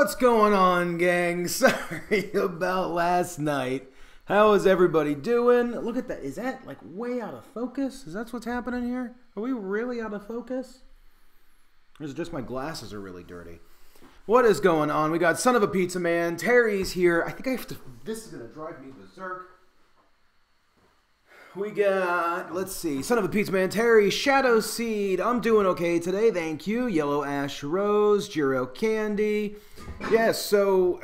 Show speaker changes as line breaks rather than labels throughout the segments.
What's going on, gang? Sorry about last night. How is everybody doing? Look at that. Is that like way out of focus? Is that what's happening here? Are we really out of focus? Or is it just my glasses are really dirty? What is going on? We got Son of a Pizza Man. Terry's here. I think I have to... This is going to drive me berserk. We got, let's see, Son of a Pizza Man, Terry, Shadow Seed. I'm doing okay today, thank you. Yellow Ash Rose, Jiro Candy. Yes, so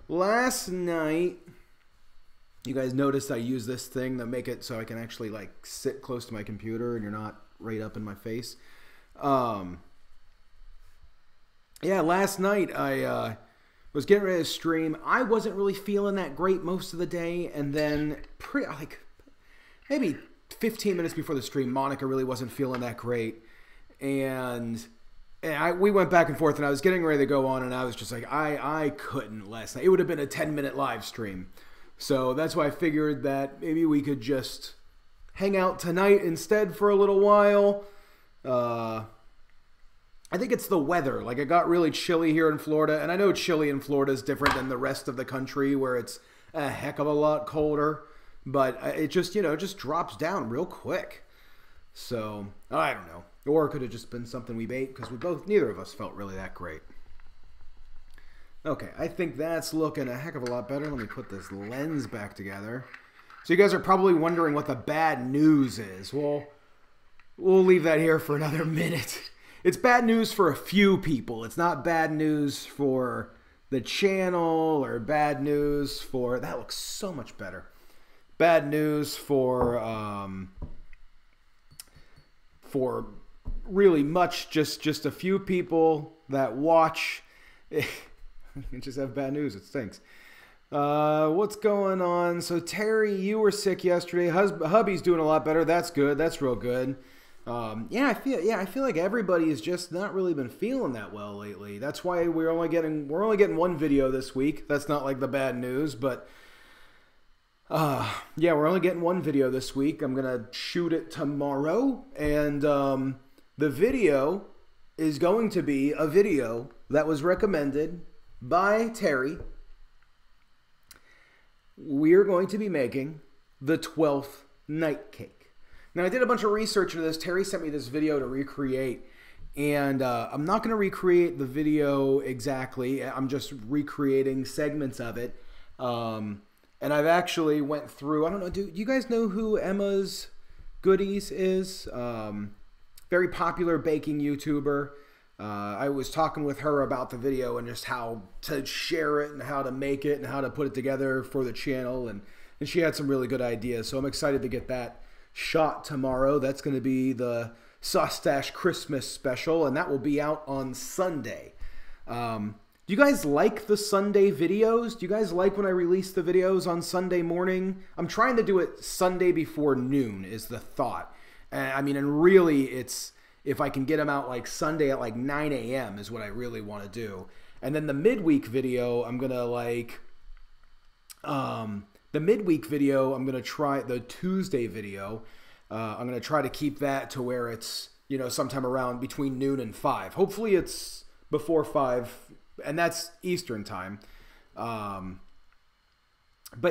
last night, you guys noticed I used this thing to make it so I can actually like sit close to my computer and you're not right up in my face. Yeah, last night I was getting ready to stream. I wasn't really feeling that great most of the day, and then maybe 15 minutes before the stream, Monica really wasn't feeling that great. And we went back and forth, and I was getting ready to go on, and I was just like, I couldn't last night. It would have been a 10-minute live stream. So that's why I figured that maybe we could just hang out tonight instead for a little while. I think it's the weather. Like, it got really chilly here in Florida, and I know chilly in Florida is different than the rest of the country where it's a heck of a lot colder. But it just, just drops down real quick. So, I don't know. Or it could have just been something we ate because neither of us felt really that great. Okay, I think that's looking a heck of a lot better. Let me put this lens back together. So you guys are probably wondering what the bad news is. Well, we'll leave that here for another minute. It's bad news for a few people. It's not bad news for the channel or bad news for... That looks so much better. Bad news for really much just a few people that watch. You just have bad news. It stinks. What's going on? So Terry, you were sick yesterday. Hubby's doing a lot better. That's good. That's real good. I feel like everybody has just not really been feeling that well lately. That's why we're only getting one video this week. That's not like the bad news, but. Yeah, we're only getting one video this week. I'm going to shoot it tomorrow. And the video is going to be a video that was recommended by Terry. We're going to be making the 12th night cake. Now, I did a bunch of research into this. Terry sent me this video to recreate. And I'm not going to recreate the video exactly. I'm just recreating segments of it. And I've actually went through, I don't know, do you guys know who Emma's Goodies is? Very popular baking YouTuber. I was talking with her about the video and just how to share it and how to make it and how to put it together for the channel. And she had some really good ideas. So I'm excited to get that shot tomorrow. That's going to be the Sauce Christmas special, and that will be out on Sunday. Do you guys like the Sunday videos? Do you guys like when I release the videos on Sunday morning? I'm trying to do it Sunday before noon is the thought. And really it's, if I can get them out like Sunday at like 9 a.m. is what I really want to do. And then the midweek video, I'm going to like, the midweek video, I'm going to try the Tuesday video. I'm going to try to keep that to where it's, sometime around between noon and 5. Hopefully it's before 5. And that's Eastern time. But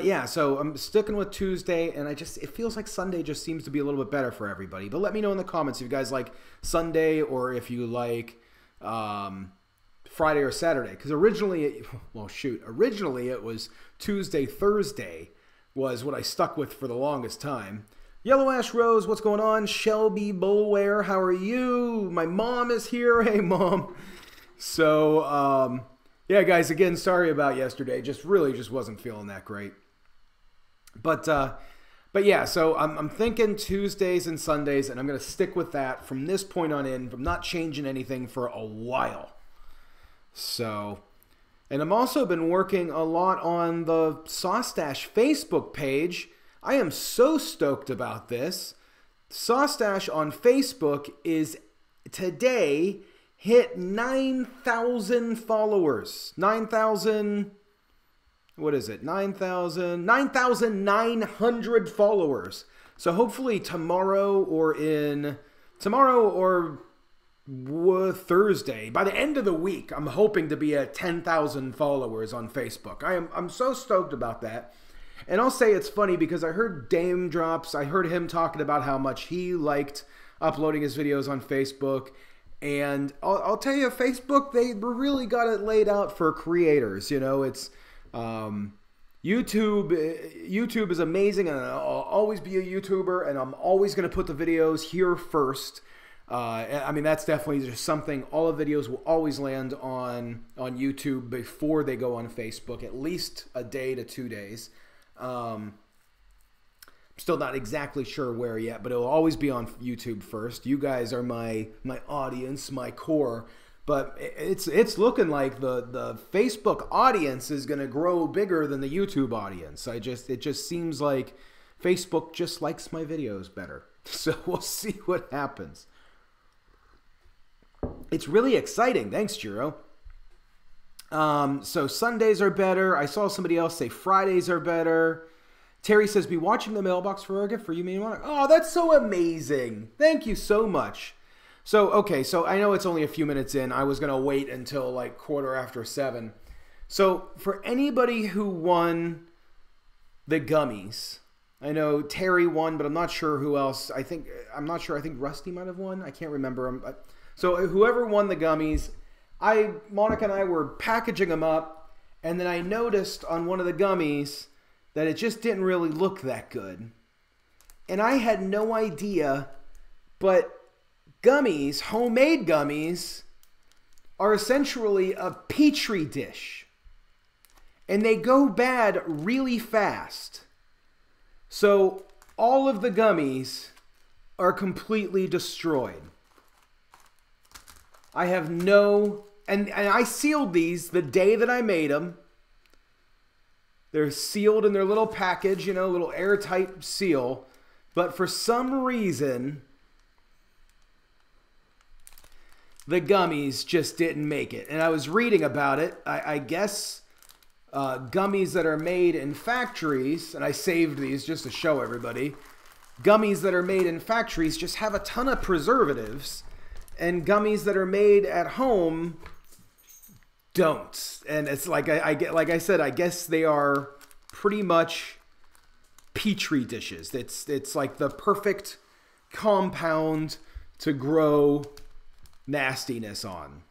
yeah, so I'm sticking with Tuesday, and it feels like Sunday just seems to be a little bit better for everybody. But let me know in the comments if you guys like Sunday or if you like Friday or Saturday. Because originally it was Tuesday, Thursday was what I stuck with for the longest time. Yellow Ash Rose, what's going on? Shelby Bulware, how are you? My mom is here. Hey, Mom. So, yeah, guys, again, sorry about yesterday. Just wasn't feeling that great. But yeah, so I'm thinking Tuesdays and Sundays, and I'm going to stick with that from this point on in. I'm not changing anything for a while. So, and I've also been working a lot on the Sauce Facebook page. I am so stoked about this. Sauce on Facebook is today... hit 9,000 followers. 9,000, what is it? 9,900 followers. So hopefully tomorrow or Thursday. By the end of the week, I'm hoping to be at 10,000 followers on Facebook. I'm so stoked about that. And I'll say it's funny because I heard Dame Drops. I heard him talking about how much he liked uploading his videos on Facebook. And I'll tell you, Facebook, they really got it laid out for creators. You know, it's YouTube is amazing, and I'll always be a YouTuber, and I'm always going to put the videos here first. I mean, that's definitely just something. All the videos will always land on YouTube before they go on Facebook, at least a day to 2 days. I'm still not exactly sure where yet, but it'll always be on YouTube first. You guys are my audience, my core. But it's looking like the Facebook audience is going to grow bigger than the YouTube audience. It just seems like Facebook just likes my videos better. So we'll see what happens. It's really exciting. Thanks, Jiro. So Sundays are better. I saw somebody else say Fridays are better. Terry says, be watching the mailbox for a gift for you, me. Oh, that's so amazing. Thank you so much. So, okay, so I know it's only a few minutes in. I was going to wait until like 7:15. So for anybody who won the gummies, I know Terry won, but I'm not sure who else. I'm not sure. I think Rusty might have won. I can't remember. So whoever won the gummies, Monica and I were packaging them up, and then I noticed on one of the gummies that it just didn't really look that good. And I had no idea, but gummies, homemade gummies, are essentially a petri dish. And they go bad really fast. So all of the gummies are completely destroyed. I have no... And I sealed these the day that I made them. They're sealed in their little package, you know, little airtight seal. But for some reason, the gummies just didn't make it. And I was reading about it. I guess gummies that are made in factories, and I saved these just to show everybody, gummies that are made in factories just have a ton of preservatives, and gummies that are made at home don't. And it's like like I said, I guess they are pretty much petri dishes. It's like the perfect compound to grow nastiness on.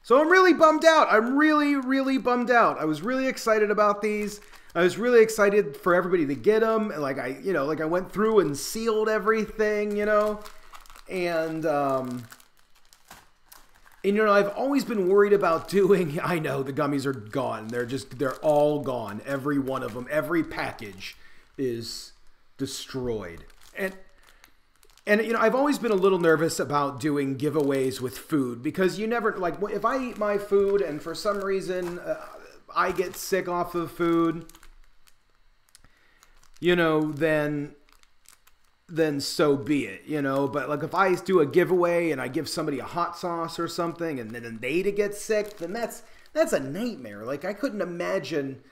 So I'm really bummed out. I'm really, really bummed out. I was really excited about these. I was really excited for everybody to get them. Like I went through and sealed everything, you know, and I've always been worried about doing, I know the gummies are gone. They're all gone. Every one of them, every package is destroyed. And I've always been a little nervous about doing giveaways with food because you never, like, if I eat my food and for some reason I get sick off of food, you know, then so be it, you know. But like if I do a giveaway and I give somebody a hot sauce or something and then they to get sick, then that's a nightmare. Like I couldn't imagine.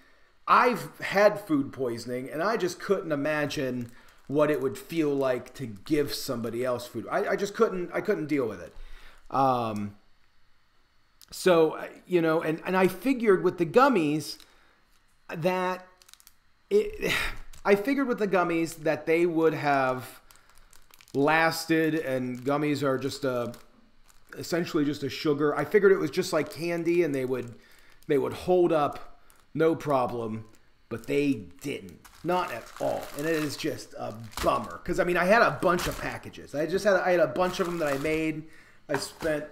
I've had food poisoning and I just couldn't imagine what it would feel like to give somebody else food. I just couldn't deal with it. So, you know, and I figured with the gummies that they would have lasted, and gummies are just essentially just a sugar. I figured it was just like candy and they would hold up no problem, but they didn't. Not at all. And it is just a bummer. Because, I mean, I had a bunch of packages. I had a bunch of them that I made. I spent,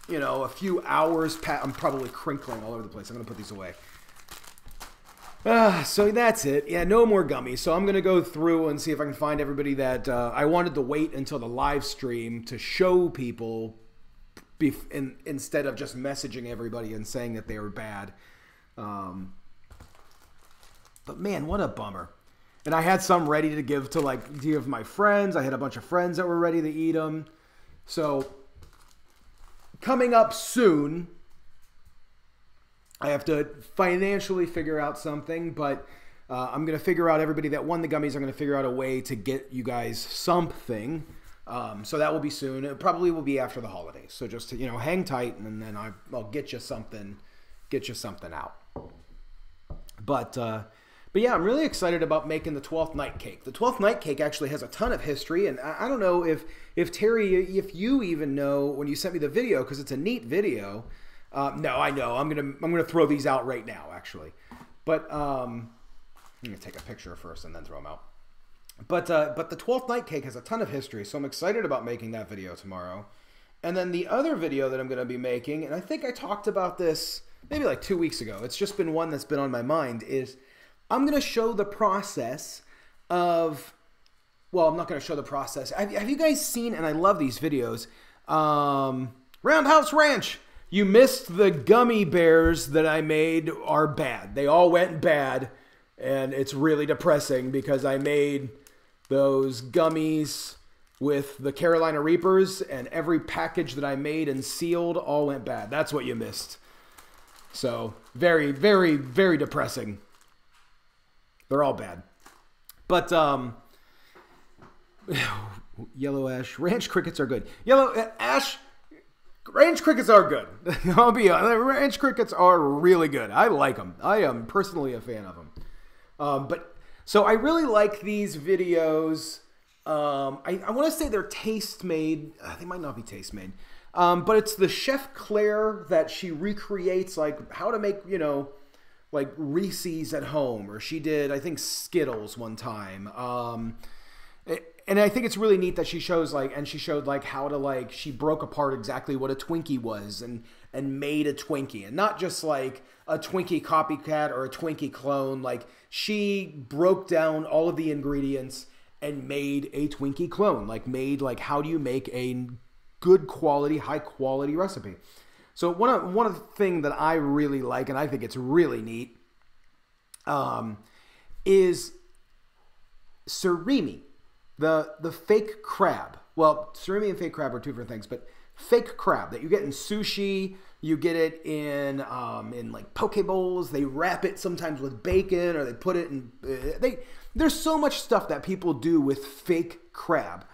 you know, a few hours. I'm probably crinkling all over the place. I'm going to put these away. So that's it. Yeah, no more gummies. So I'm going to go through and see if I can find everybody that I wanted to wait until the live stream to show people instead of just messaging everybody and saying that they were bad. But man, what a bummer. And I had some ready to give my friends. I had a bunch of friends that were ready to eat them. So coming up soon, I have to financially figure out something, but I'm going to figure out everybody that won the gummies. I'm going to figure out a way to get you guys something So that will be soon. It probably will be after the holidays. So just to, hang tight, and then I'll get you something out. But yeah, I'm really excited about making the 12th night cake. The 12th night cake actually has a ton of history, and I don't know if Terry, if you even know when you sent me the video, because it's a neat video. No, I know. I'm gonna throw these out right now, actually. But I'm gonna take a picture first and then throw them out. But the 12th night cake has a ton of history, so I'm excited about making that video tomorrow. And then the other video that I'm gonna be making, and I think I talked about this maybe like 2 weeks ago. It's just been one that's been on my mind. Is I'm going to show the process of, well, I'm not going to show the process. Have you guys seen, and I love these videos, Roundhouse Ranch. You missed the gummy bears that I made are bad. They all went bad, and it's really depressing because I made those gummies with the Carolina Reapers, and every package that I made and sealed all went bad. That's what you missed. So, very, very, very depressing. They're all bad. But, yellow ash, ranch crickets are good. Yellow ash, ranch crickets are good. I'll be honest, ranch crickets are really good. I like them. I am personally a fan of them. So I really like these videos. I want to say they're taste made. They might not be taste made. But it's the Chef Claire that she recreates, like, how to make, like Reese's at home, or she did, I think, Skittles one time. And I think it's really neat that she shows showed how to, she broke apart exactly what a Twinkie was and made a Twinkie, and not just like a Twinkie copycat or a Twinkie clone. Like, she broke down all of the ingredients and made a Twinkie clone, how do you make a good quality, high quality recipe. So one of the things that I really like, and I think it's really neat, is surimi, the fake crab. Well, surimi and fake crab are two different things, but fake crab that you get in sushi, you get it in like poke bowls. They wrap it sometimes with bacon, or they put it in. There's so much stuff that people do with fake crab.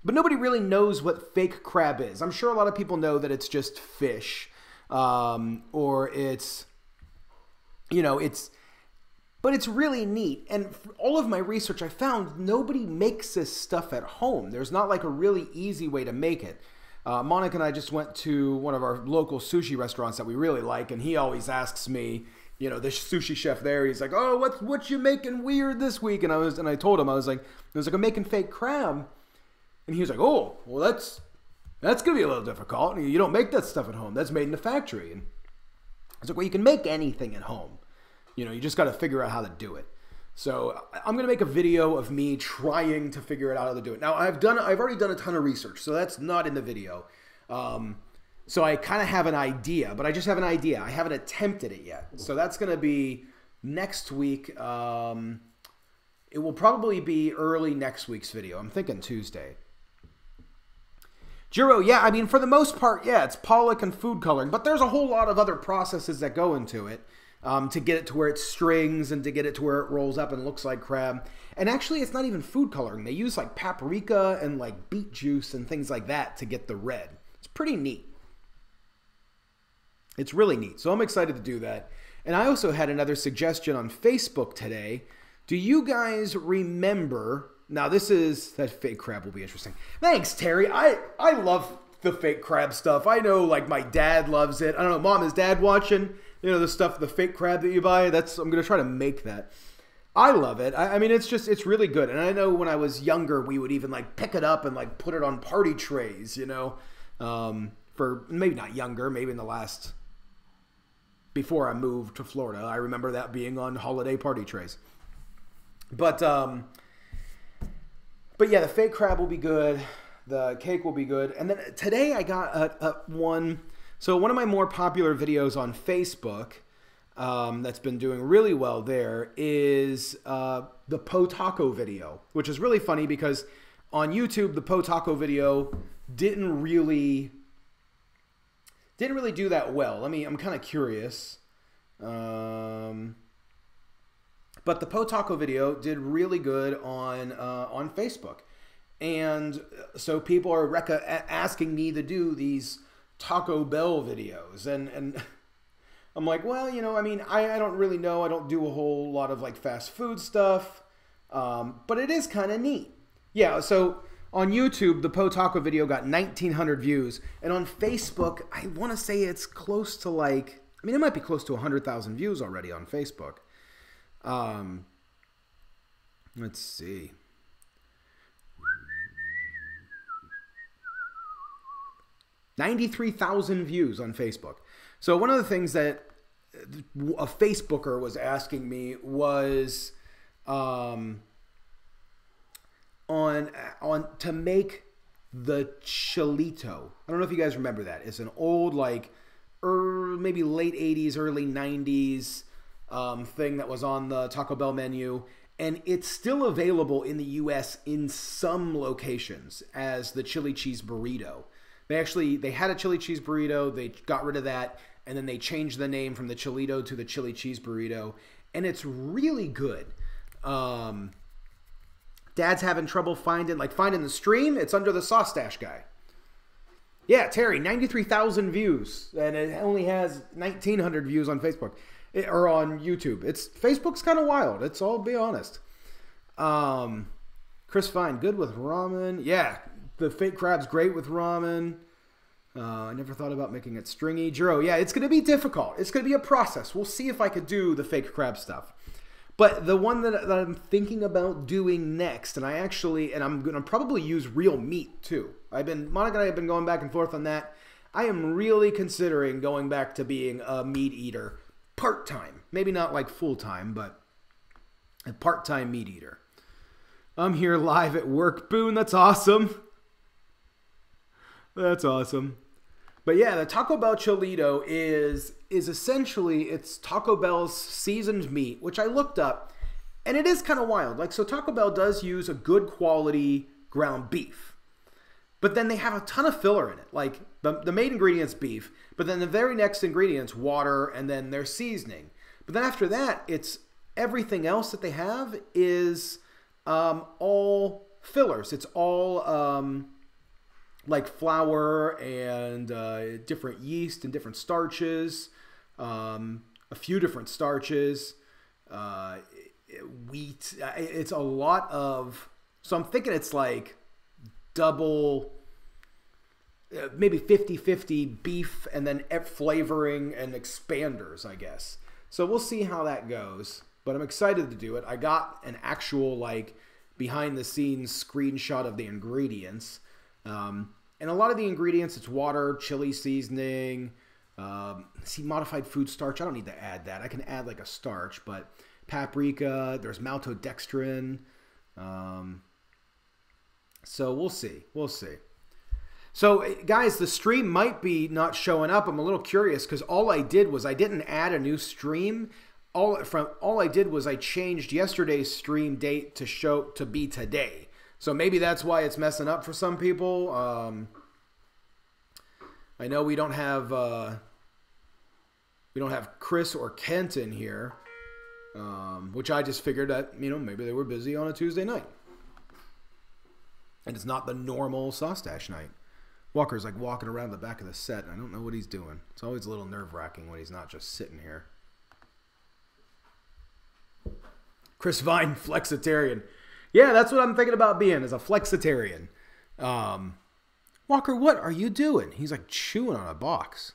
But nobody really knows what fake crab is. I'm sure a lot of people know that it's just fish, or it's, but it's really neat. And all of my research, I found nobody makes this stuff at home. There's not like a really easy way to make it. Monica and I just went to one of our local sushi restaurants that we really like, and he always asks me, the sushi chef there, he's like, "Oh, what you making weird this week?" And I told him, I was like, I'm making fake crab. And he was like, "Oh, well, that's going to be a little difficult. You don't make that stuff at home. That's made in the factory." And I was like, "Well, you can make anything at home. You just got to figure out how to do it." So I'm going to make a video of me trying to figure out how to do it. Now, I've already done a ton of research, so that's not in the video. So I kind of have an idea, but I just have an idea. I haven't attempted it yet. So that's going to be next week. It will probably be early next week's video. I'm thinking Tuesday. Jiro, yeah, I mean, for the most part, yeah, it's Pollock and food coloring, but there's a whole lot of other processes that go into it to get it to where it strings and to get it to where it rolls up and looks like crab. And actually, it's not even food coloring. They use like paprika and like beet juice and things like that to get the red. It's pretty neat. It's really neat. So I'm excited to do that. And I also had another suggestion on Facebook today. Do you guys remember... Now, that fake crab will be interesting. Thanks, Terry. I love the fake crab stuff. I know, like, my dad loves it. I don't know, Mom, is Dad watching? The stuff, the fake crab that you buy? I'm going to try to make that. I love it. I mean, it's really good. And I know when I was younger, we would even, like, pick it up and, like, put it on party trays, for maybe not younger, maybe in the last... Before I moved to Florida, I remember that being on holiday party trays. But yeah, the fake crab will be good. The cake will be good. And then today I got one. So one of my more popular videos on Facebook that's been doing really well there is the Po Taco video, which is really funny because on YouTube, the Po Taco video didn't really do that well. I'm kind of curious. But the Po Taco video did really good on Facebook. And so people are asking me to do these Taco Bell videos. And I'm like, well, you know, I mean, I don't really know. I don't do a whole lot of like fast food stuff. But it is kind of neat. Yeah, so on YouTube, the Po Taco video got 1,900 views. And on Facebook, I want to say it's close to like, I mean, it might be close to 100,000 views already on Facebook. Let's see. 93,000 views on Facebook. So one of the things that a Facebooker was asking me was on to make the chilito. I don't know if you guys remember that. It's an old like maybe late 80s, early 90s thing that was on the Taco Bell menu. And it's still available in the U.S. in some locations as the chili cheese burrito. They had a chili cheese burrito. They got rid of that. And then they changed the name from the chilito to the chili cheese burrito. And it's really good. Dad's having trouble finding the stream. It's under the Sauce Stash guy. Yeah, Terry, 93,000 views. And it only has 1,900 views on Facebook. Or on YouTube. Facebook's kind of wild. I'll be honest. Chris Fine, good with ramen. Yeah, the fake crab's great with ramen. I never thought about making it stringy. Jiro, yeah, it's going to be difficult. It's going to be a process. We'll see if I could do the fake crab stuff. But the one that I'm thinking about doing next, and I'm going to probably use real meat too. Monica and I have been going back and forth on that. I am really considering going back to being a meat eater part-time. Maybe not like full-time, but a part-time meat eater. I'm here live at work. Boone, that's awesome. That's awesome. But yeah, the Taco Bell Chilito is essentially, it's Taco Bell's seasoned meat, which I looked up, and it is kind of wild. Like, so Taco Bell does use a good quality ground beef, but then they have a ton of filler in it. Like, the main ingredient's beef, but then the very next ingredient's water, and then their seasoning. But then after that, it's everything else that they have is all fillers. It's all like flour and different yeast and different starches, a few different starches, wheat. It's a lot of, so I'm thinking it's like double, maybe 50-50 beef and then flavoring and expanders, I guess. So we'll see how that goes, but I'm excited to do it. I got an actual like behind the scenes screenshot of the ingredients. And a lot of the ingredients, it's water, chili seasoning, modified food starch. I don't need to add that. I can add like a starch, but paprika, there's maltodextrin. So we'll see. We'll see. So guys, the stream might be not showing up. I'm a little curious because all I did was I didn't add a new stream. All I did was I changed yesterday's stream date to be today. So maybe that's why it's messing up for some people. I know we don't have Chris or Kent in here, which I just figured that maybe they were busy on a Tuesday night, and it's not the normal Sauce Stash night. Walker's like walking around the back of the set. And I don't know what he's doing. It's always a little nerve-wracking when he's not just sitting here. Chris Vine, flexitarian. Yeah, that's what I'm thinking about being, as a flexitarian. Walker, what are you doing? He's like chewing on a box.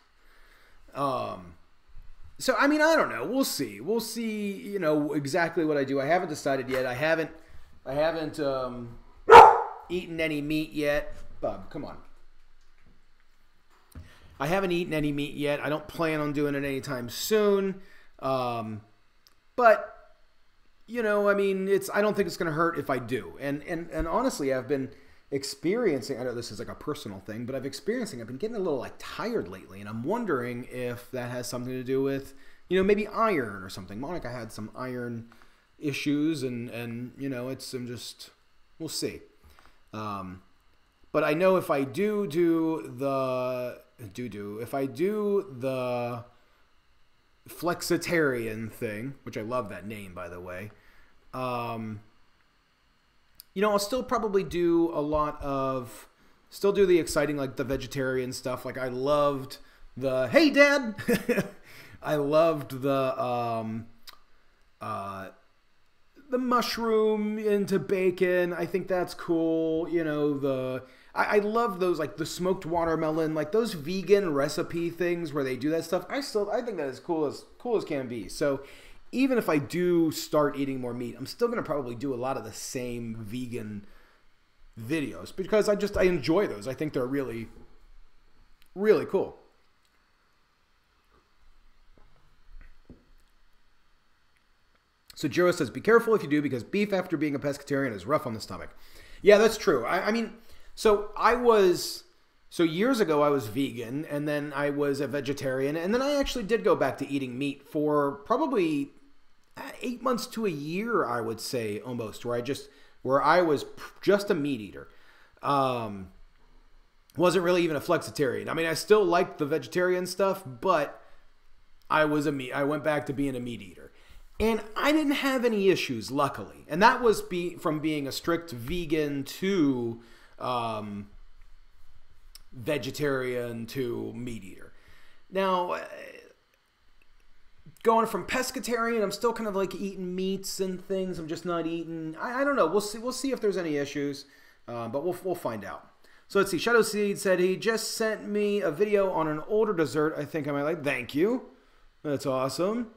So, I mean, I don't know. We'll see. We'll see, exactly what I do. I haven't decided yet. I haven't eaten any meat yet. Bub, come on. I haven't eaten any meat yet. I don't plan on doing it anytime soon. But I mean, I don't think it's going to hurt if I do. And honestly, I've been experiencing, I know this is like a personal thing, but I've been getting a little like tired lately. And I'm wondering if that has something to do with, maybe iron or something. Monica had some iron issues and we'll see. But I know if I do the flexitarian thing, which I love that name, by the way, You know, I'll still probably do a lot of, still do the exciting, like the vegetarian stuff. Like I loved the, hey dad, I loved the mushroom into bacon. I think that's cool. You know, I love those, like the smoked watermelon, like those vegan recipe things where they do that stuff. I think that is cool as can be. So even if I do start eating more meat, I'm still going to probably do a lot of the same vegan videos because I enjoy those. I think they're really, really cool. So Jiro says, be careful if you do because beef after being a pescatarian is rough on the stomach. Yeah, that's true. I mean, so years ago I was vegan and then I was a vegetarian and then I actually did go back to eating meat for probably 8 months to a year, I would say almost, where I was just a meat eater. Wasn't really even a flexitarian. I mean, I still liked the vegetarian stuff, but I went back to being a meat eater. And I didn't have any issues, luckily. And that was from being a strict vegan to vegetarian to meat eater. Now, going from pescatarian, I'm still kind of like eating meats and things. I'm just not eating. I don't know. We'll see if there's any issues, but we'll find out. So let's see. Shadow Seed said he just sent me a video on an older dessert I think I might like. Thank you. That's awesome.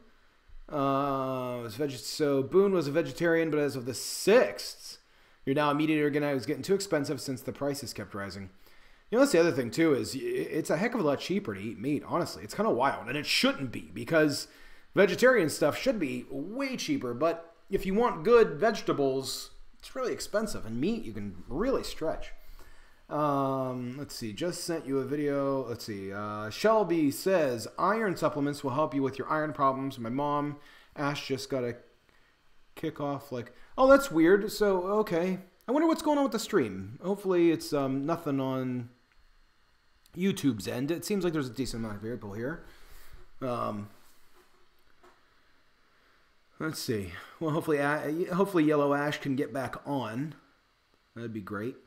So Boone was a vegetarian, but as of the 6th, you're now a meat eater again. It was getting too expensive since the prices kept rising. You know, that's the other thing too, is it's a heck of a lot cheaper to eat meat, honestly. It's kind of wild, and it shouldn't be, because vegetarian stuff should be way cheaper, but if you want good vegetables, it's really expensive, and meat you can really stretch. Let's see, just sent you a video. Let's see, Shelby says iron supplements will help you with your iron problems. My mom, Ash, just got a kick off like, oh, that's weird. So, okay. I wonder what's going on with the stream. Hopefully it's nothing on YouTube's end. It seems like there's a decent amount of people here. Let's see. Well, hopefully Yellow Ash can get back on. That'd be great.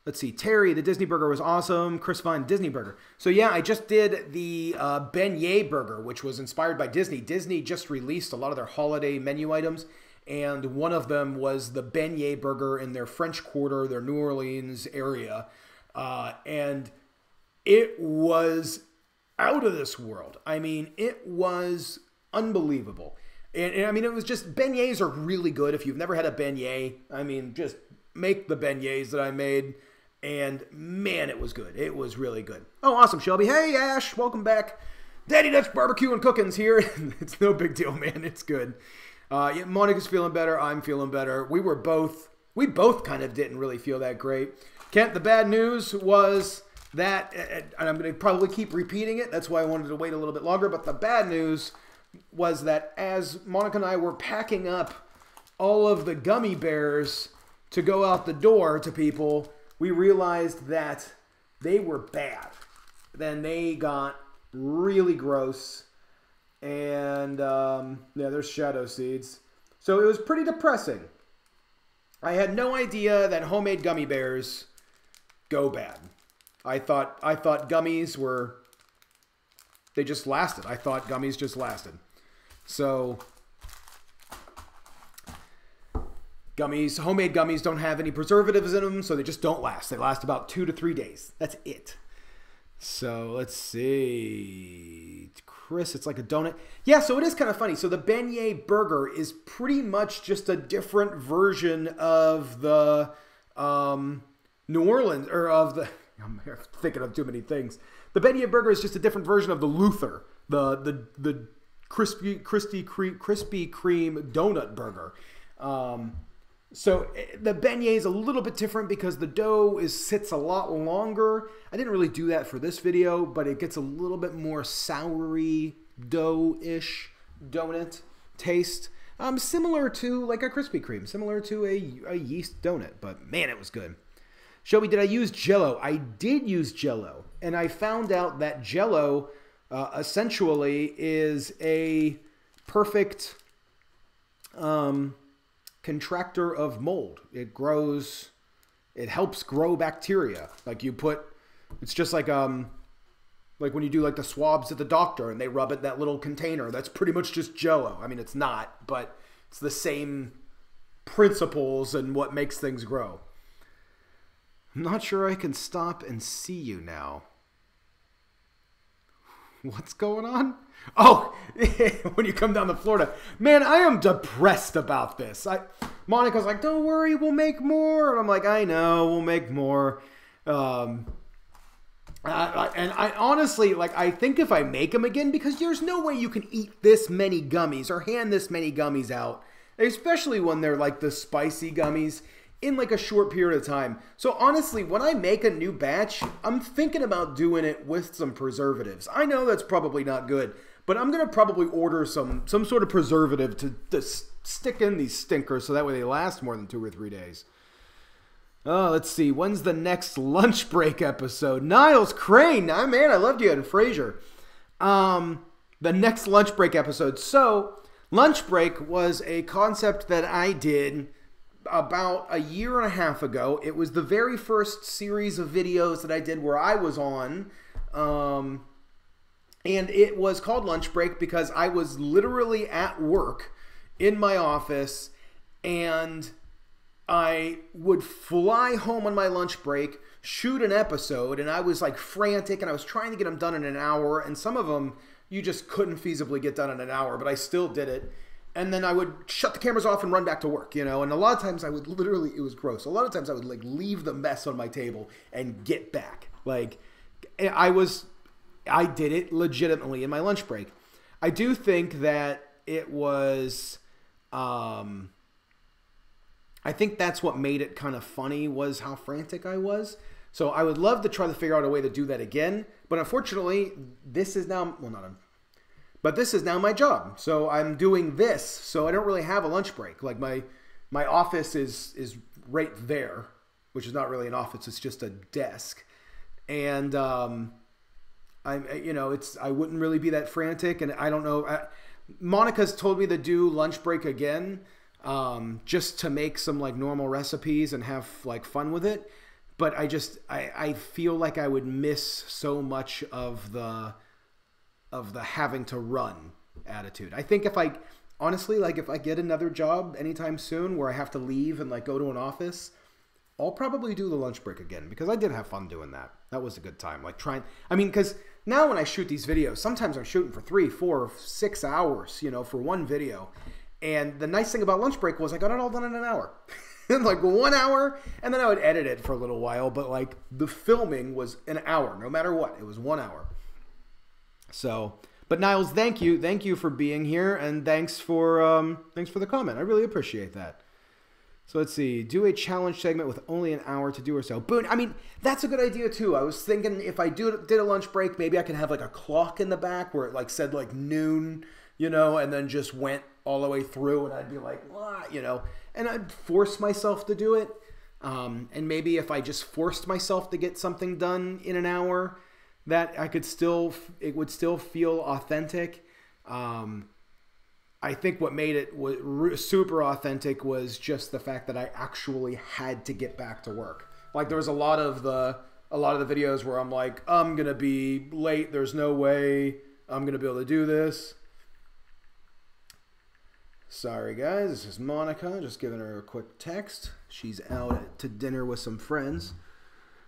Let's see. Terry, the Disney burger was awesome. Chris Vine, Disney burger. So yeah, I just did the beignet burger, which was inspired by Disney. Disney just released a lot of their holiday menu items, and one of them was the beignet burger in their French Quarter, their New Orleans area. And it was out of this world. I mean, it was unbelievable. And I mean, it was just, beignets are really good. If you've never had a beignet, I mean, just make the beignets that I made. And man, it was good. It was really good. Oh, awesome, Shelby. Hey, Ash, welcome back. Daddy Dutch Barbecue and Cooking's here. It's no big deal, man. It's good. Yeah, Monica's feeling better. I'm feeling better. We both kind of didn't really feel that great. Kent, the bad news was that, and I'm going to probably keep repeating it. That's why I wanted to wait a little bit longer. But the bad news was that as Monica and I were packing up all of the gummy bears to go out the door to people, we realized that they were bad. Then they got really gross. And, yeah, there's Shadow Seeds. So it was pretty depressing. I had no idea that homemade gummy bears go bad. I thought gummies were, they just lasted. I thought gummies just lasted. So homemade gummies don't have any preservatives in them, so they just don't last. They last about 2 to 3 days. That's it. So let's see. Chris, it's like a donut. Yeah, so it is kind of funny. So the beignet burger is pretty much just a different version of the New Orleans, or of the, I'm thinking of too many things. The beignet burger is just a different version of the Luther, the crispy cream donut burger. So the beignet is a little bit different because the dough sits a lot longer. I didn't really do that for this video, but it gets a little bit more soury dough-ish donut taste. Similar to like a Krispy Kreme, similar to a yeast donut, but man, it was good. Shelby, did I use Jell-O? I did use Jell-O, and I found out that Jell-O essentially is a perfect contractor of mold. It grows, it helps grow bacteria. Like you put, it's just like when you do like the swabs at the doctor and they rub it in that little container. That's pretty much just Jell-O. I mean, it's not, but it's the same principles and what makes things grow. I'm not sure I can stop and see you now. What's going on? Oh, when you come down to Florida. Man, I am depressed about this. Monica's like, don't worry, we'll make more. And I'm like, I know, we'll make more. And I honestly, like, I think if I make them again, because there's no way you can eat this many gummies or hand this many gummies out, especially when they're like the spicy gummies, in like a short period of time. So honestly, when I make a new batch, I'm thinking about doing it with some preservatives. I know that's probably not good, but I'm going to probably order some sort of preservative to stick in these stinkers so that way they last more than 2 or 3 days. Oh, let's see. When's the next lunch break episode? Niles Crane. Oh, man, I loved you and Frasier. The next lunch break episode. So, lunch break was a concept that I did about a year and a half ago. It was the very first series of videos that I did where I was on. And it was called Lunch Break because I was literally at work in my office and I would fly home on my lunch break, shoot an episode, and I was like frantic and I was trying to get them done in an hour, and some of them you just couldn't feasibly get done in an hour, but I still did it. And then I would shut the cameras off and run back to work, you know, and a lot of times I would literally, it was gross. A lot of times I would like leave the mess on my table and get back. Like I did it legitimately in my lunch break. I do think that it was, I think that's what made it kind of funny was how frantic I was. So I would love to try to figure out a way to do that again. But unfortunately, this is now, well, but this is now my job. So I'm doing this. So I don't really have a lunch break. Like my office is right there, which is not really an office. It's just a desk. And I wouldn't really be that frantic. And I don't know. Monica's told me to do lunch break again. Just to make some like normal recipes and have like fun with it. But I feel like I would miss so much of the having to run attitude. I think if I get another job anytime soon where I have to leave and like go to an office, I'll probably do the lunch break again because I did have fun doing that. That was a good time. Like because now when I shoot these videos, sometimes I'm shooting for 3, 4, 6 hours, you know, for one video. And the nice thing about lunch break was I got it all done in an hour. Like 1 hour, and then I would edit it for a little while, but like the filming was an hour, no matter what. It was 1 hour. So, but Niles, thank you for being here, and thanks for the comment. I really appreciate that. So let's see, do a challenge segment with only an hour to do or so. Boom. I mean, that's a good idea too. I was thinking if I did a lunch break, maybe I could have like a clock in the back where it like said like noon, you know, and then just went all the way through, and I'd be like, you know, and I'd force myself to do it. And maybe if I just forced myself to get something done in an hour, that it would still feel authentic. I think what made it super authentic was just the fact that I actually had to get back to work. Like there was a lot of the videos where I'm like, I'm gonna be late. There's no way I'm gonna be able to do this. Sorry guys, this is Monica, just giving her a quick text. She's out to dinner with some friends.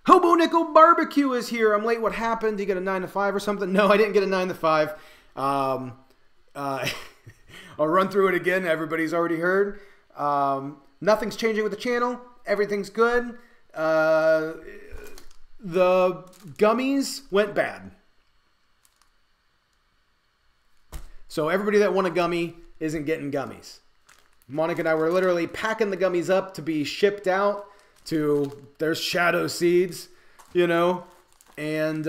Hobo Nickel Barbecue is here. I'm late, what happened? Did you get a 9 to 5 or something? No, I didn't get a 9 to 5. I'll run through it again, everybody's already heard. Nothing's changing with the channel, everything's good. The gummies went bad. So everybody that won a gummy isn't getting gummies. Monica and I were literally packing the gummies up to be shipped out to, there's shadow seeds, you know, and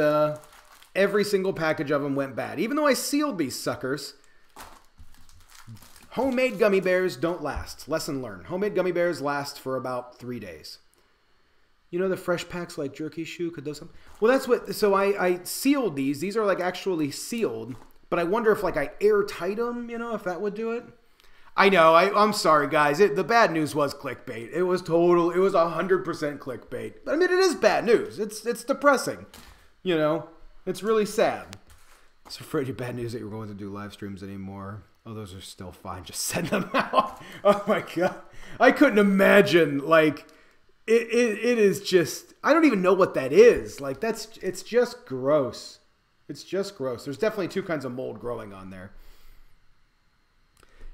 every single package of them went bad. Even though I sealed these suckers, homemade gummy bears don't last. Lesson learned. Homemade gummy bears last for about 3 days. You know the fresh packs like Jerky Shoe could do something? Well, that's what, so I sealed these. These are like actually sealed. But I wonder if like I airtight them, you know, if that would do it. I know. I'm sorry, guys. The bad news was clickbait. It was 100% clickbait. But I mean, it is bad news. It's depressing. You know, it's really sad. I was afraid of bad news that you were going to do live streams anymore. Oh, those are still fine. Just send them out. Oh my God. I couldn't imagine. Like, it is just, I don't even know what that is. Like, it's just gross. It's just gross. There's definitely two kinds of mold growing on there.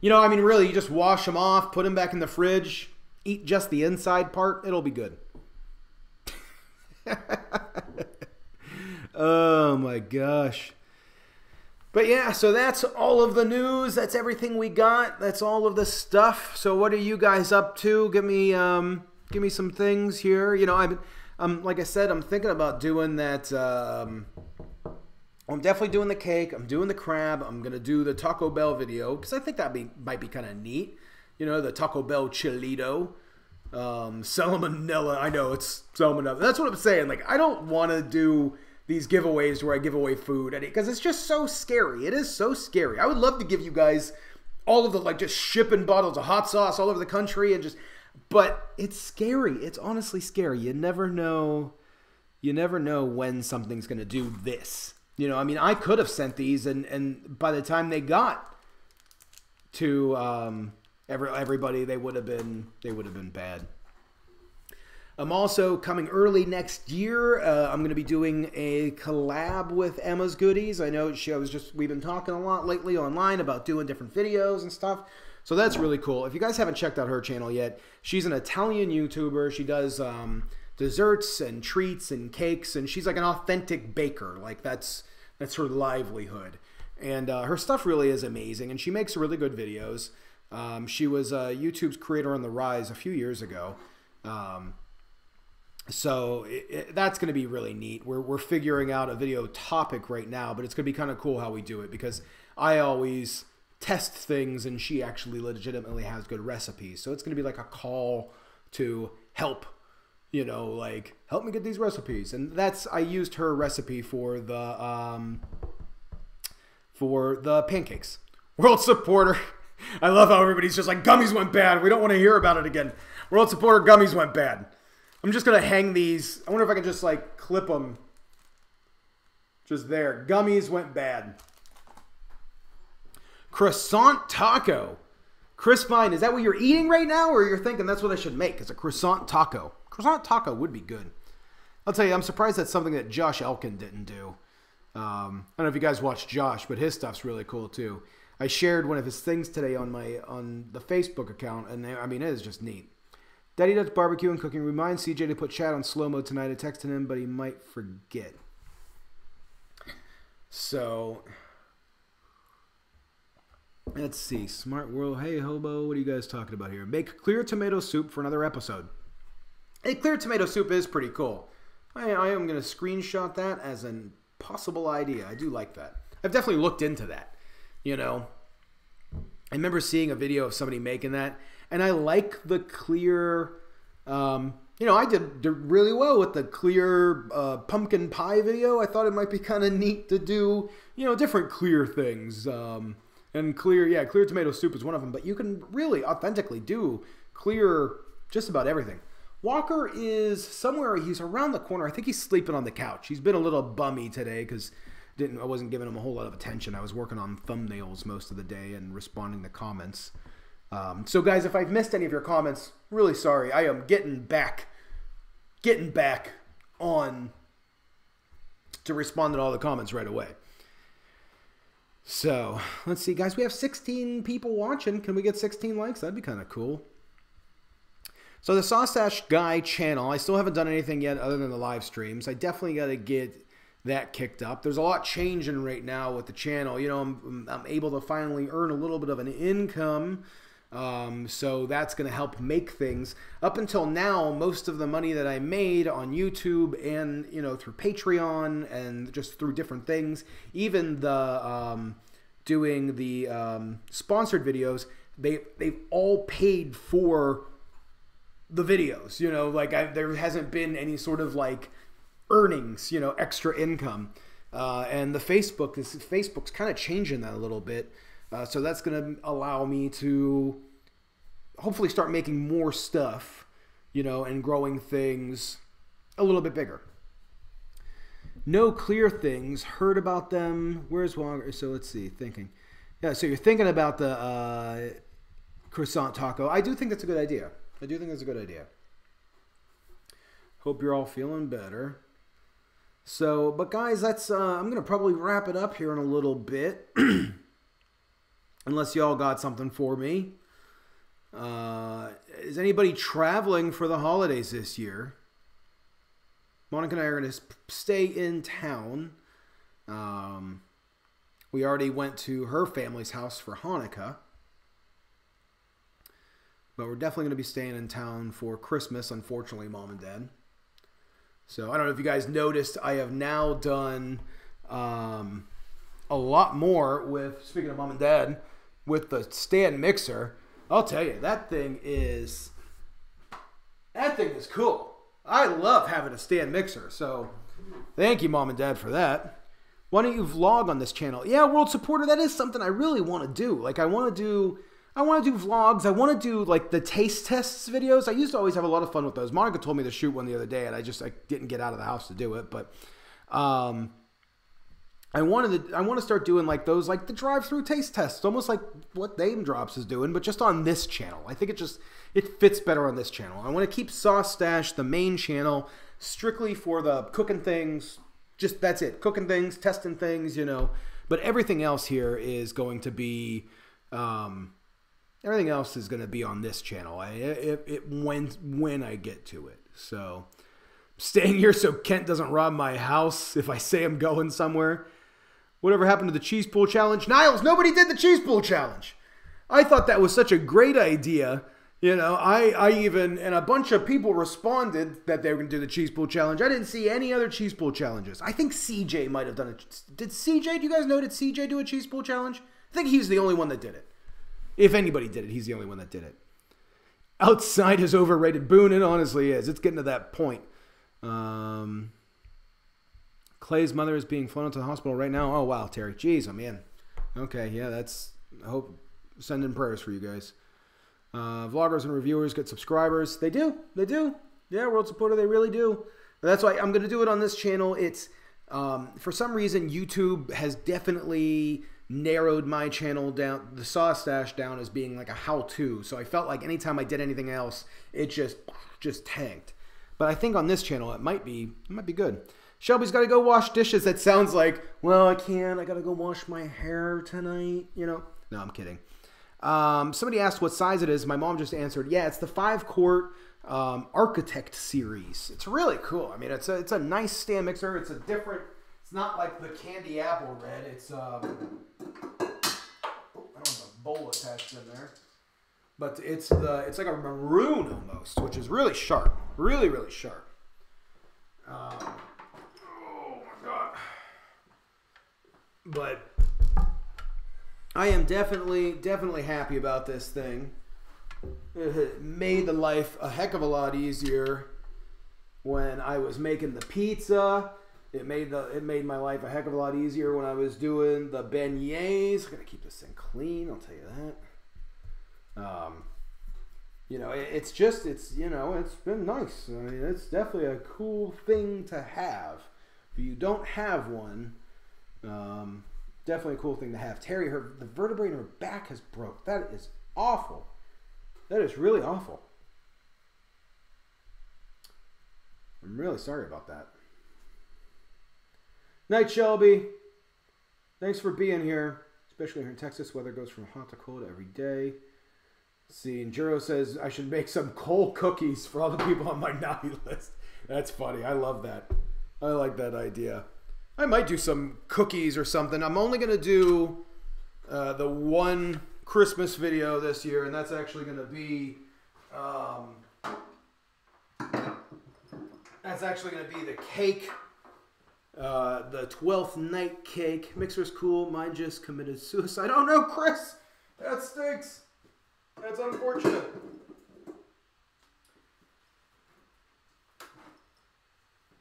You know, I mean, really, you just wash them off, put them back in the fridge, eat just the inside part. It'll be good. Oh my gosh. But yeah, so that's all of the news. That's everything we got. That's all of the stuff. So what are you guys up to? Give me some things here. You know, I'm like I said, I'm thinking about doing that. I'm definitely doing the cake. I'm doing the crab. I'm gonna do the Taco Bell video because I think that might be kind of neat. You know, the Taco Bell Chilito. Salmonella. I know it's salmonella. That's what I'm saying. Like, I don't want to do these giveaways where I give away food because it's just so scary. It is so scary. I would love to give you guys all of the, like, just shipping bottles of hot sauce all over the country and just, but it's scary. It's honestly scary. You never know when something's going to do this. You know, I mean, I could have sent these and by the time they got to everybody, they would have been bad. I'm also coming early next year. I'm going to be doing a collab with Emma's Goodies. I know we've been talking a lot lately online about doing different videos and stuff. So that's really cool. If you guys haven't checked out her channel yet, she's an Italian YouTuber. She does desserts and treats and cakes, and she's like an authentic baker. Like that's her livelihood. And her stuff really is amazing, and she makes really good videos. She was YouTube's Creator on the Rise a few years ago. So that's going to be really neat. We're figuring out a video topic right now, but it's going to be kind of cool how we do it because I always test things and she actually legitimately has good recipes. So it's going to be like a call to help, you know, like help me get these recipes. And I used her recipe for the pancakes. World supporter. I love how everybody's just like, gummies went bad. We don't want to hear about it again. World supporter, gummies went bad. I'm just going to hang these. I wonder if I can just like clip them just there. Gummies went bad. Croissant taco. Chris Fine, is that what you're eating right now or you're thinking that's what I should make? It's a croissant taco. Croissant taco would be good. I'll tell you, I'm surprised that's something that Josh Elkin didn't do. I don't know if you guys watch Josh, but his stuff's really cool too. I shared one of his things today on the Facebook account, and I mean, it is just neat. Daddy Dutch Barbecue and Cooking. Remind CJ to put chat on slow mode tonight. I texted him, but he might forget. So, let's see. Smart World. Hey, Hobo. What are you guys talking about here? Make clear tomato soup for another episode. Hey, clear tomato soup is pretty cool. I am going to screenshot that as a possible idea. I do like that. I've definitely looked into that. You know, I remember seeing a video of somebody making that. And I like the clear, you know, I did really well with the clear pumpkin pie video. I thought it might be kind of neat to do, you know, different clear things. And clear tomato soup is one of them. But you can really authentically do clear just about everything. Walker is somewhere, he's around the corner. I think he's sleeping on the couch. He's been a little bummy today because I wasn't giving him a whole lot of attention. I was working on thumbnails most of the day and responding to comments. So guys, if I've missed any of your comments, really sorry. I am getting back on to respond to all the comments right away. So let's see, guys, we have 16 people watching. Can we get 16 likes? That'd be kind of cool. So the Sausash Guy channel, I still haven't done anything yet other than the live streams. I definitely got to get that kicked up. There's a lot changing right now with the channel. You know, I'm able to finally earn a little bit of an income. So that's going to help make things. Up until now, most of the money that I made on YouTube and, you know, through Patreon and just through different things, even the doing the sponsored videos, they've all paid for the videos. You know, like there hasn't been any sort of like earnings, you know, extra income. And the Facebook's kind of changing that a little bit. So that's going to allow me to hopefully start making more stuff, you know, and growing things a little bit bigger. No clear things. Heard about them. Where's Walker? So let's see. Thinking. Yeah, so you're thinking about the croissant taco. I do think that's a good idea. I do think that's a good idea. Hope you're all feeling better. So, but guys, that's I'm going to probably wrap it up here in a little bit. Unless y'all got something for me. Is anybody traveling for the holidays this year? Monica and I are going to stay in town. We already went to her family's house for Hanukkah. But we're definitely going to be staying in town for Christmas, unfortunately, Mom and Dad. So I don't know if you guys noticed, I have now done a lot more with, speaking of Mom and Dad, with the stand mixer. I'll tell you, that thing is cool. I love having a stand mixer, so thank you, Mom and Dad, for that. Why don't you vlog on this channel? Yeah, World Supporter, that is something I really want to do. Like, I want to do vlogs. I want to do, like, the taste tests videos. I used to always have a lot of fun with those. Monica told me to shoot one the other day, and I didn't get out of the house to do it. But I want to start doing, like, those, like, the drive-through taste tests. Almost like what Dame Drops is doing, but just on this channel. I think it fits better on this channel. I want to keep Sauce Stash, the main channel, strictly for the cooking things. Just, that's it. Cooking things, testing things, you know. But everything else here is going to be, everything else is going to be on this channel. When I get to it. So, staying here so Kent doesn't rob my house if I say I'm going somewhere. Whatever happened to the cheese pool challenge? Niles, nobody did the cheese pool challenge. I thought that was such a great idea. You know, I even, and a bunch of people responded that they were going to do the cheese pool challenge. I didn't see any other cheese pool challenges. I think CJ might have done it. Did CJ, do you guys know, did CJ do a cheese pool challenge? I think he's the only one that did it. If anybody did it, he's the only one that did it. Outside is overrated. Boone, it honestly is. It's getting to that point. Clay's mother is being flown into the hospital right now. Oh, wow, Terry. Jeez, oh, man. Okay, yeah, that's, I hope, sending prayers for you guys. Vloggers and reviewers get subscribers. They do. They do. Yeah, World Supporter, they really do. That's why I'm going to do it on this channel. It's, for some reason, YouTube has definitely narrowed my channel down, the Sauce Stash down, as being like a how-to. So I felt like anytime I did anything else, it just tanked. But I think on this channel, it might be good. Shelby's got to go wash dishes. That sounds like, well, I can't. I got to go wash my hair tonight, you know. No, I'm kidding. Somebody asked what size it is. My mom just answered, yeah, it's the 5-quart Architect series. It's really cool. I mean, it's a nice stand mixer. It's a different, it's not like the candy apple red. It's, I don't have a bowl attached in there. But it's like a maroon almost, which is really sharp. Really, really sharp. Oh my God. But I am definitely happy about this thing. It made the life a heck of a lot easier when I was making the pizza. It made my life a heck of a lot easier when I was doing the beignets. I gotta keep this thing clean, I'll tell you that. You know, it's been nice. I mean, it's definitely a cool thing to have. If you don't have one, definitely a cool thing to have. Terry, the vertebrae in her back has broke. That is awful. That is really awful. I'm really sorry about that. Night, Shelby. Thanks for being here, especially here in Texas. Weather goes from hot to cold every day. Let's see, and Juro says I should make some coal cookies for all the people on my naughty list. That's funny. I love that. I like that idea. I might do some cookies or something. I'm only going to do the one Christmas video this year, and that's actually going to be the cake, the 12th night cake. Mixer's cool. Mine just committed suicide. Oh no, Chris, that stinks. That's unfortunate.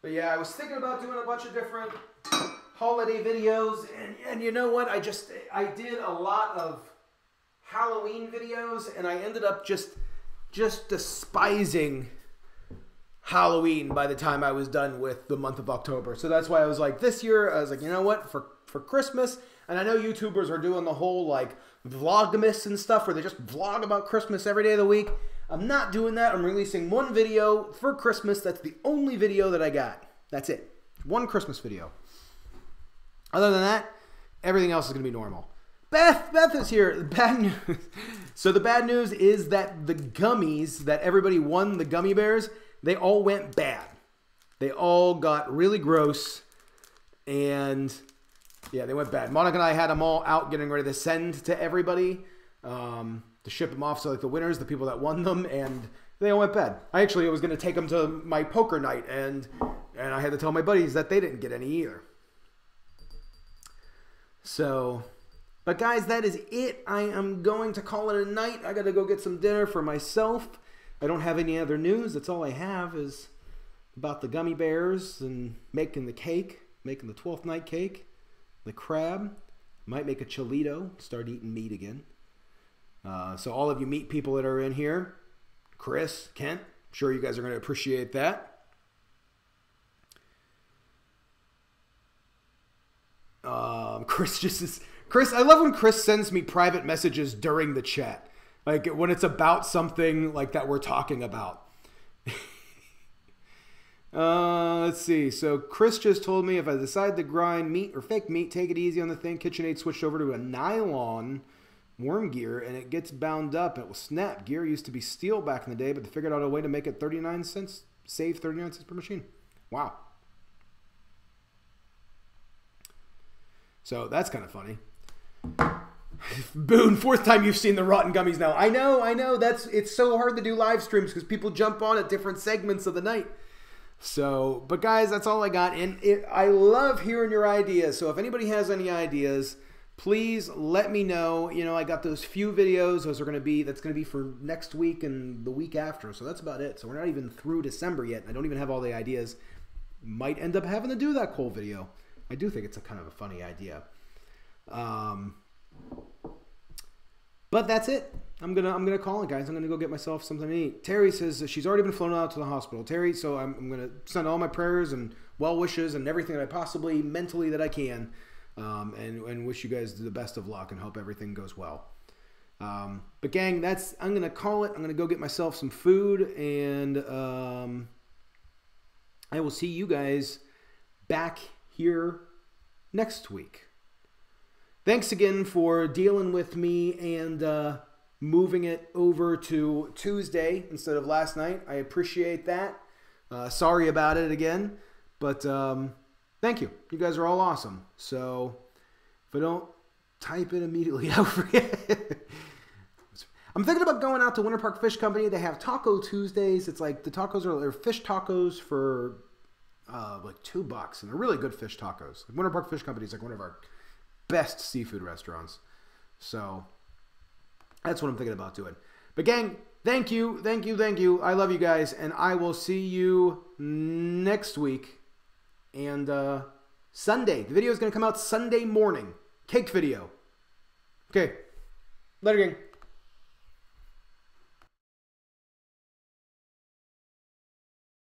But yeah, I was thinking about doing a bunch of different holiday videos, and you know what? I did a lot of Halloween videos, and I ended up just despising Halloween by the time I was done with the month of October. So that's why I was like, this year, I was like, you know what? For Christmas, and I know YouTubers are doing the whole like Vlogmas and stuff where they just vlog about Christmas every day of the week. I'm not doing that. I'm releasing one video for Christmas. That's the only video that I got. That's it. One Christmas video. Other than that, everything else is going to be normal. Beth is here. The bad news. So the bad news is that the gummies that everybody won, the gummy bears, they all went bad. They all got really gross. And yeah, they went bad. Monica and I had them all out getting ready to send to everybody to ship them off to like the winners, the people that won them, and they all went bad. I was going to take them to my poker night, and I had to tell my buddies that they didn't get any either. So, but guys, that is it. I am going to call it a night. I got to go get some dinner for myself. I don't have any other news. That's all I have is about the gummy bears and making the cake, making the 12th night cake, the crab. Might make a chilito, start eating meat again. So all of you meat people that are in here, Chris, Kent, I'm sure you guys are going to appreciate that. Chris, I love when Chris sends me private messages during the chat. Like when it's about something like that we're talking about. Let's see. So Chris just told me if I decide to grind meat or fake meat, take it easy on the thing. KitchenAid switched over to a nylon worm gear and it gets bound up and it will snap. Gear used to be steel back in the day, but they figured out a way to make it 39 cents, save 39 cents per machine. Wow. So that's kind of funny. Boone, 4th time you've seen the rotten gummies now. I know. It's so hard to do live streams because people jump on at different segments of the night. So, but guys, that's all I got. And I love hearing your ideas. So if anybody has any ideas, please let me know. You know, I got those few videos. That's going to be for next week and the week after. So that's about it. So we're not even through December yet. I don't even have all the ideas. Might end up having to do that Cole video. I do think it's a kind of a funny idea. But that's it. I'm gonna call it, guys. I'm gonna go get myself something to eat. Terry says she's already been flown out to the hospital. Terry, so I'm gonna send all my prayers and well wishes and everything that I possibly mentally that I can, and wish you guys the best of luck and hope everything goes well. But gang, I'm gonna call it. I'm gonna go get myself some food, and I will see you guys back here next week. Thanks again for dealing with me and moving it over to Tuesday instead of last night. I appreciate that. Sorry about it again, but thank you. You guys are all awesome. So if I don't type it immediately, I'll forget. I'm thinking about going out to Winter Park Fish Company. They have Taco Tuesdays. It's like the tacos are fish tacos for like $2, and they're really good fish tacos. Winter Park Fish Company is like one of our best seafood restaurants. So that's what I'm thinking about doing. But gang, thank you. I love you guys, and I will see you next week. And Sunday, the video is going to come out Sunday morning. Cake video. Okay, later gang.